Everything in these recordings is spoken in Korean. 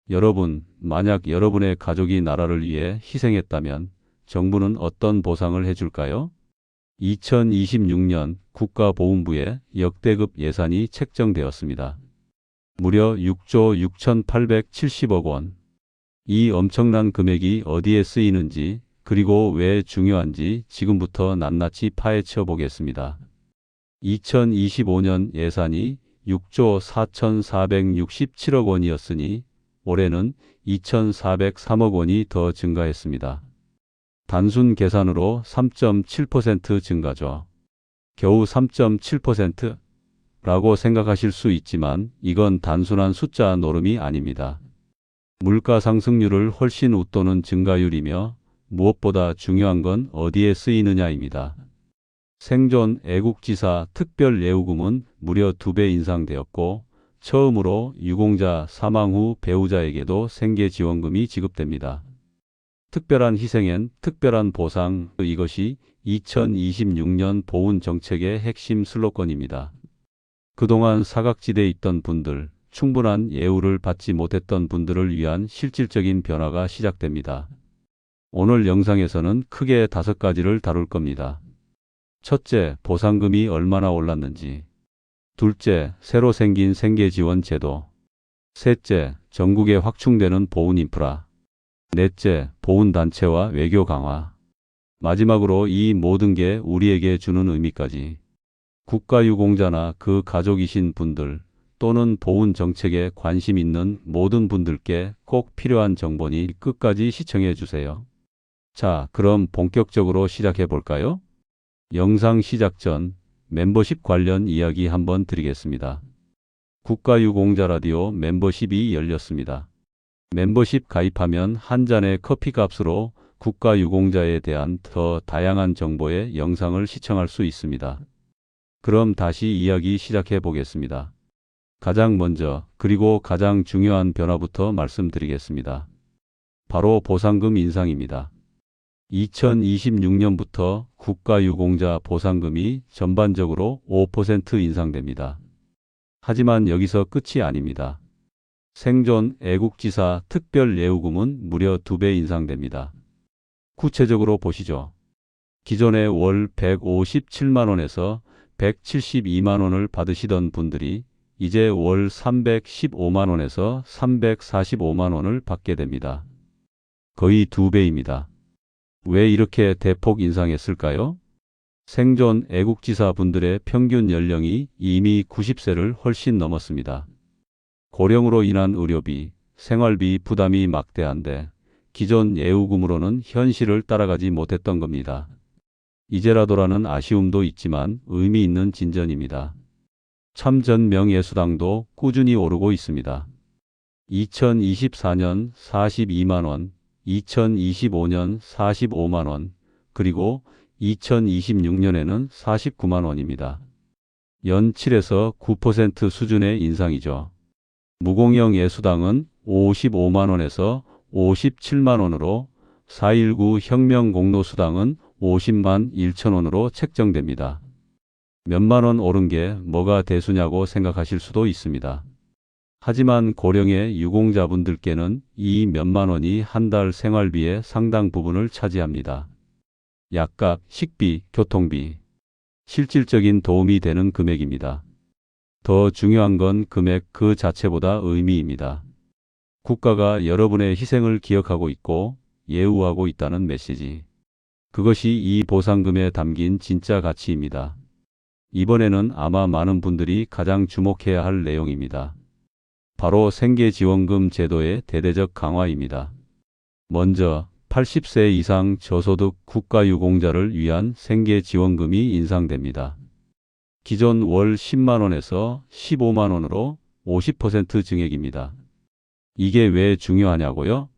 여러분, 만약 여러분의 가족이 나라를 위해 희생했다면 정부는 어떤 보상을 해줄까요? 2026년 국가보훈부에 역대급 예산이 책정되었습니다. 무려 6조 6,870억 원. 이 엄청난 금액이 어디에 쓰이는지, 그리고 왜 중요한지 지금부터 낱낱이 파헤쳐 보겠습니다. 2025년 예산이 6조 4,467억 원이었으니 올해는 2,403억 원이 더 증가했습니다. 단순 계산으로 3.7% 증가죠. 겨우 3.7%? 라고 생각하실 수 있지만 이건 단순한 숫자 노름이 아닙니다. 물가 상승률을 훨씬 웃도는 증가율이며 무엇보다 중요한 건 어디에 쓰이느냐입니다. 생존 애국지사 특별예우금은 무려 2배 인상되었고 처음으로 유공자 사망 후 배우자에게도 생계지원금이 지급됩니다. 특별한 희생엔 특별한 보상, 이것이 2026년 보훈 정책의 핵심 슬로건입니다. 그동안 사각지대에 있던 분들, 충분한 예우를 받지 못했던 분들을 위한 실질적인 변화가 시작됩니다. 오늘 영상에서는 크게 5가지를 다룰 겁니다. 첫째, 보상금이 얼마나 올랐는지. 둘째, 새로 생긴 생계지원 제도. 셋째, 전국에 확충되는 보훈 인프라. 넷째, 보훈단체와 외교 강화. 마지막으로 이 모든 게 우리에게 주는 의미까지. 국가유공자나 그 가족이신 분들 또는 보훈 정책에 관심 있는 모든 분들께 꼭 필요한 정보니 끝까지 시청해 주세요. 자, 그럼 본격적으로 시작해 볼까요? 영상 시작 전 멤버십 관련 이야기 한번 드리겠습니다. 국가유공자 라디오 멤버십이 열렸습니다. 멤버십 가입하면 한 잔의 커피 값으로 국가유공자에 대한 더 다양한 정보의 영상을 시청할 수 있습니다. 그럼 다시 이야기 시작해 보겠습니다. 가장 먼저 그리고 가장 중요한 변화부터 말씀드리겠습니다. 바로 보상금 인상입니다. 2026년부터 국가유공자 보상금이 전반적으로 5% 인상됩니다. 하지만 여기서 끝이 아닙니다. 생존 애국지사 특별예우금은 무려 2배 인상됩니다. 구체적으로 보시죠. 기존에 월 157만 원에서 172만 원을 받으시던 분들이 이제 월 315만 원에서 345만 원을 받게 됩니다. 거의 2배입니다. 왜 이렇게 대폭 인상했을까요? 생존 애국지사 분들의 평균 연령이 이미 90세를 훨씬 넘었습니다. 고령으로 인한 의료비, 생활비 부담이 막대한데 기존 예우금으로는 현실을 따라가지 못했던 겁니다. 이제라도라는 아쉬움도 있지만 의미 있는 진전입니다. 참전 명예수당도 꾸준히 오르고 있습니다. 2024년 42만 원, 2025년 45만 원, 그리고 2026년에는 49만 원입니다. 연 7에서 9% 수준의 인상이죠. 무공영 예수당은 55만 원에서 57만 원으로 4.19 혁명공로수당은 50만 1천 원으로 책정됩니다. 몇만 원 오른 게 뭐가 대수냐고 생각하실 수도 있습니다. 하지만 고령의 유공자분들께는 이 몇만 원이 한 달 생활비의 상당 부분을 차지합니다. 약값, 식비, 교통비. 실질적인 도움이 되는 금액입니다. 더 중요한 건 금액 그 자체보다 의미입니다. 국가가 여러분의 희생을 기억하고 있고 예우하고 있다는 메시지. 그것이 이 보상금에 담긴 진짜 가치입니다. 이번에는 아마 많은 분들이 가장 주목해야 할 내용입니다. 바로 생계지원금 제도의 대대적 강화입니다. 먼저 80세 이상 저소득 국가유공자를 위한 생계지원금이 인상됩니다. 기존 월 10만 원에서 15만 원으로 50% 증액입니다. 이게 왜 중요하냐고요?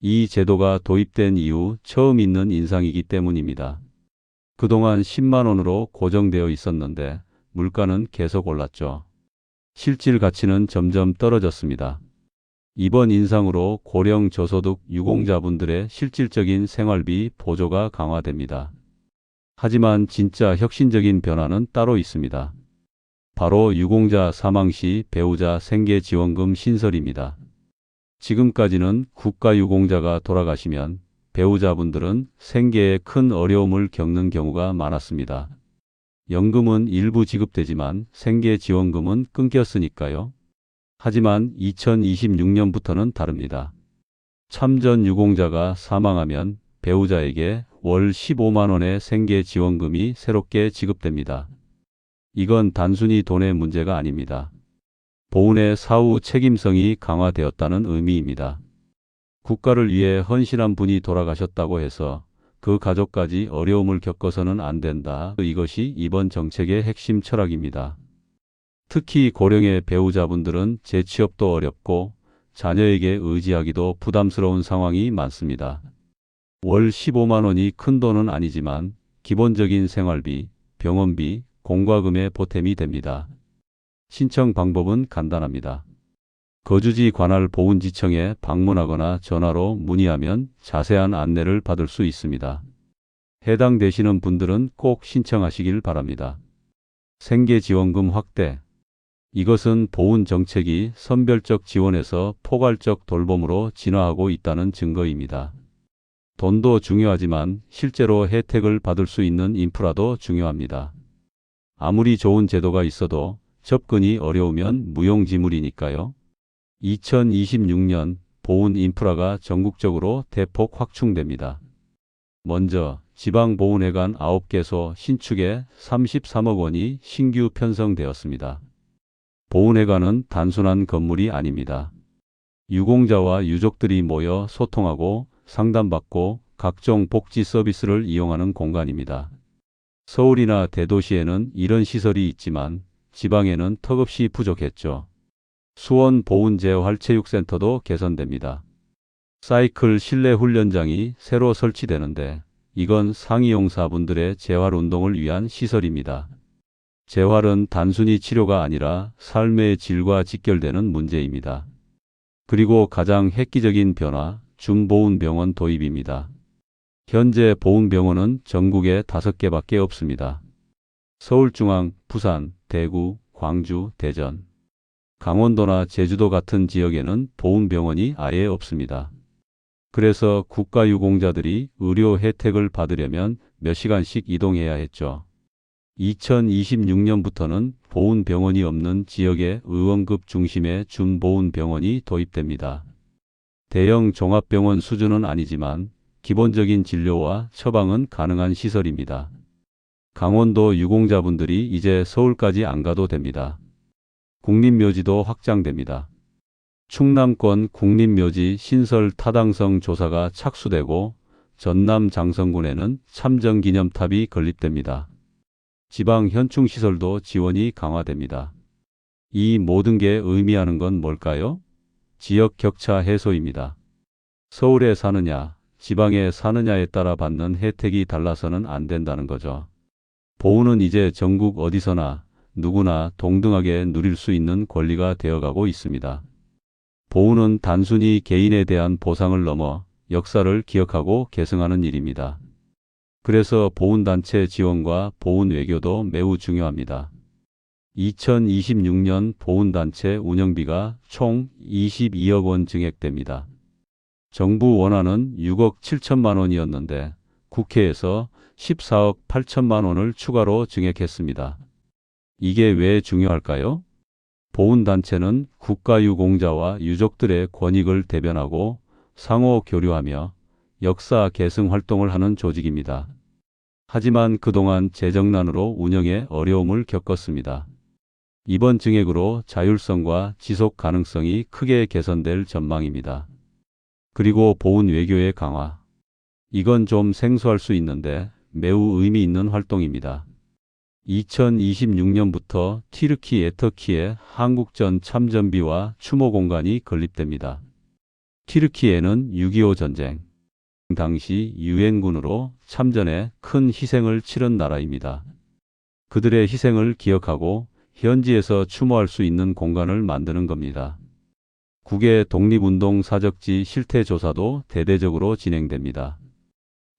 이 제도가 도입된 이후 처음 있는 인상이기 때문입니다. 그동안 10만 원으로 고정되어 있었는데 물가는 계속 올랐죠. 실질 가치는 점점 떨어졌습니다. 이번 인상으로 고령 저소득 유공자분들의 실질적인 생활비 보조가 강화됩니다. 하지만 진짜 혁신적인 변화는 따로 있습니다. 바로 유공자 사망 시 배우자 생계지원금 신설입니다. 지금까지는 국가유공자가 돌아가시면 배우자분들은 생계에 큰 어려움을 겪는 경우가 많았습니다. 연금은 일부 지급되지만 생계지원금은 끊겼으니까요. 하지만 2026년부터는 다릅니다. 참전 유공자가 사망하면 배우자에게 월 15만 원의 생계지원금이 새롭게 지급됩니다. 이건 단순히 돈의 문제가 아닙니다. 보훈의 사후 책임성이 강화되었다는 의미입니다. 국가를 위해 헌신한 분이 돌아가셨다고 해서 그 가족까지 어려움을 겪어서는 안 된다. 이것이 이번 정책의 핵심 철학입니다. 특히 고령의 배우자분들은 재취업도 어렵고 자녀에게 의지하기도 부담스러운 상황이 많습니다. 월 15만 원이 큰 돈은 아니지만 기본적인 생활비, 병원비, 공과금의 보탬이 됩니다. 신청 방법은 간단합니다. 거주지 관할 보훈지청에 방문하거나 전화로 문의하면 자세한 안내를 받을 수 있습니다. 해당되시는 분들은 꼭 신청하시길 바랍니다. 생계지원금 확대. 이것은 보훈 정책이 선별적 지원에서 포괄적 돌봄으로 진화하고 있다는 증거입니다. 돈도 중요하지만 실제로 혜택을 받을 수 있는 인프라도 중요합니다. 아무리 좋은 제도가 있어도 접근이 어려우면 무용지물이니까요. 2026년 보훈 인프라가 전국적으로 대폭 확충됩니다. 먼저 지방보훈회관 9개소 신축에 33억 원이 신규 편성되었습니다. 보훈회관은 단순한 건물이 아닙니다. 유공자와 유족들이 모여 소통하고 상담받고 각종 복지 서비스를 이용하는 공간입니다. 서울이나 대도시에는 이런 시설이 있지만 지방에는 턱없이 부족했죠. 수원 보훈재활체육센터도 개선됩니다. 사이클 실내 훈련장이 새로 설치되는데 이건 상위용사분들의 재활운동을 위한 시설입니다. 재활은 단순히 치료가 아니라 삶의 질과 직결되는 문제입니다. 그리고 가장 획기적인 변화, 준보훈병원 도입입니다. 현재 보훈병원은 전국에 5개밖에 없습니다. 서울중앙, 부산, 대구, 광주, 대전, 강원도나 제주도 같은 지역에는 보훈병원이 아예 없습니다. 그래서 국가유공자들이 의료 혜택을 받으려면 몇 시간씩 이동해야 했죠. 2026년부터는 보훈병원이 없는 지역에 의원급 중심의 준보훈병원이 도입됩니다. 대형 종합병원 수준은 아니지만 기본적인 진료와 처방은 가능한 시설입니다. 강원도 유공자분들이 이제 서울까지 안 가도 됩니다. 국립묘지도 확장됩니다. 충남권 국립묘지 신설 타당성 조사가 착수되고 전남 장성군에는 참정기념탑이 건립됩니다. 지방 현충시설도 지원이 강화됩니다. 이 모든 게 의미하는 건 뭘까요? 지역 격차 해소입니다. 서울에 사느냐, 지방에 사느냐에 따라 받는 혜택이 달라서는 안 된다는 거죠. 보훈은 이제 전국 어디서나 누구나 동등하게 누릴 수 있는 권리가 되어가고 있습니다. 보훈은 단순히 개인에 대한 보상을 넘어 역사를 기억하고 계승하는 일입니다. 그래서 보훈단체 지원과 보훈외교도 매우 중요합니다. 2026년 보훈단체 운영비가 총 22억 원 증액됩니다. 정부 원안은 6억 7천만 원이었는데 국회에서 14억 8천만 원을 추가로 증액했습니다. 이게 왜 중요할까요? 보훈단체는 국가유공자와 유족들의 권익을 대변하고 상호 교류하며 역사 계승 활동을 하는 조직입니다. 하지만 그동안 재정난으로 운영에 어려움을 겪었습니다. 이번 증액으로 자율성과 지속 가능성이 크게 개선될 전망입니다. 그리고 보훈 외교의 강화. 이건 좀 생소할 수 있는데 매우 의미 있는 활동입니다. 2026년부터 튀르키 애터키에 한국전 참전비와 추모 공간이 건립됩니다. 튀르키예는 6.25 전쟁 당시 유엔군으로 참전에 큰 희생을 치른 나라입니다. 그들의 희생을 기억하고 현지에서 추모할 수 있는 공간을 만드는 겁니다. 국외 독립운동 사적지 실태 조사도 대대적으로 진행됩니다.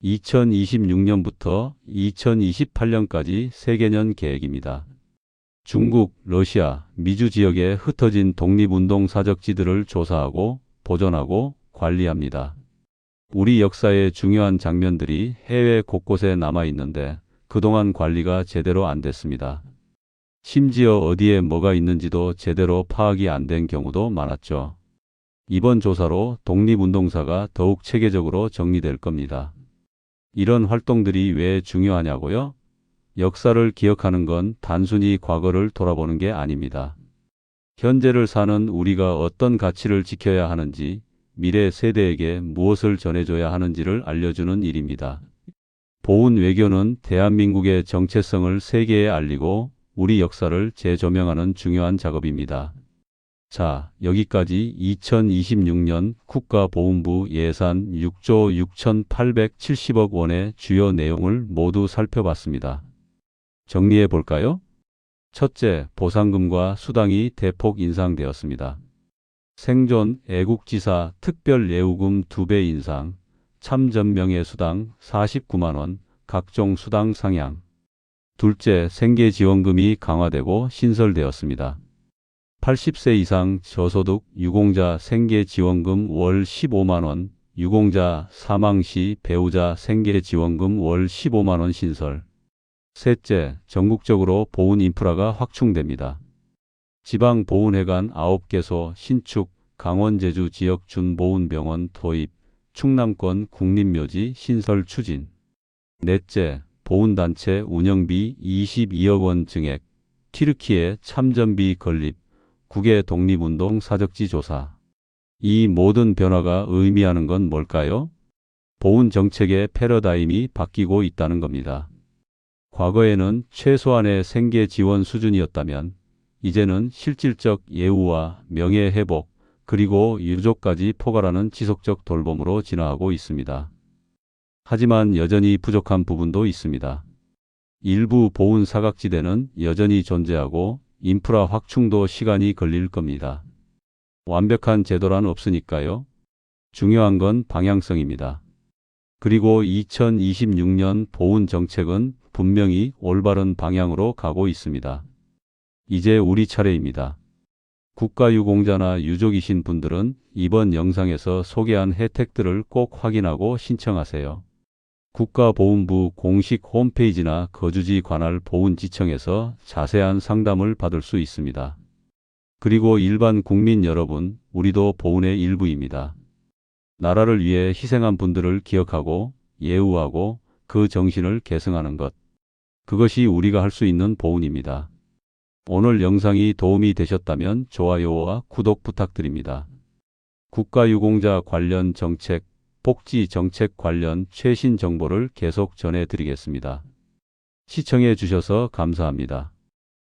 2026년부터 2028년까지 3개년 계획입니다. 중국, 러시아, 미주 지역에 흩어진 독립운동 사적지들을 조사하고 보존하고 관리합니다. 우리 역사의 중요한 장면들이 해외 곳곳에 남아 있는데 그동안 관리가 제대로 안 됐습니다. 심지어 어디에 뭐가 있는지도 제대로 파악이 안 된 경우도 많았죠. 이번 조사로 독립운동사가 더욱 체계적으로 정리될 겁니다. 이런 활동들이 왜 중요하냐고요? 역사를 기억하는 건 단순히 과거를 돌아보는 게 아닙니다. 현재를 사는 우리가 어떤 가치를 지켜야 하는지, 미래 세대에게 무엇을 전해줘야 하는지를 알려주는 일입니다. 보훈 외교는 대한민국의 정체성을 세계에 알리고 우리 역사를 재조명하는 중요한 작업입니다. 자, 여기까지 2026년 국가보훈부 예산 6조 6,870억 원의 주요 내용을 모두 살펴봤습니다. 정리해 볼까요? 첫째, 보상금과 수당이 대폭 인상되었습니다. 생존, 애국지사, 특별예우금 2배 인상, 참전명예수당 49만 원, 각종 수당 상향. 둘째, 생계지원금이 강화되고 신설되었습니다. 80세 이상 저소득 유공자 생계지원금 월 15만 원, 유공자 사망 시 배우자 생계지원금 월 15만 원 신설. 셋째, 전국적으로 보훈 인프라가 확충됩니다. 지방 보훈회관 9개소 신축, 강원 제주 지역 준보훈병원 도입, 충남권 국립묘지 신설 추진. 넷째, 보훈단체 운영비 22억 원 증액, 튀르키예 참전비 건립, 국외 독립운동 사적지 조사. 이 모든 변화가 의미하는 건 뭘까요? 보훈 정책의 패러다임이 바뀌고 있다는 겁니다. 과거에는 최소한의 생계 지원 수준이었다면 이제는 실질적 예우와 명예 회복, 그리고 유족까지 포괄하는 지속적 돌봄으로 진화하고 있습니다. 하지만 여전히 부족한 부분도 있습니다. 일부 보훈 사각지대는 여전히 존재하고 인프라 확충도 시간이 걸릴 겁니다. 완벽한 제도란 없으니까요. 중요한 건 방향성입니다. 그리고 2026년 보훈 정책은 분명히 올바른 방향으로 가고 있습니다. 이제 우리 차례입니다. 국가유공자나 유족이신 분들은 이번 영상에서 소개한 혜택들을 꼭 확인하고 신청하세요. 국가보훈부 공식 홈페이지나 거주지 관할 보훈지청에서 자세한 상담을 받을 수 있습니다. 그리고 일반 국민 여러분, 우리도 보훈의 일부입니다. 나라를 위해 희생한 분들을 기억하고 예우하고 그 정신을 계승하는 것. 그것이 우리가 할 수 있는 보훈입니다. 오늘 영상이 도움이 되셨다면 좋아요와 구독 부탁드립니다. 국가유공자 관련 정책, 복지 정책 관련 최신 정보를 계속 전해드리겠습니다. 시청해 주셔서 감사합니다.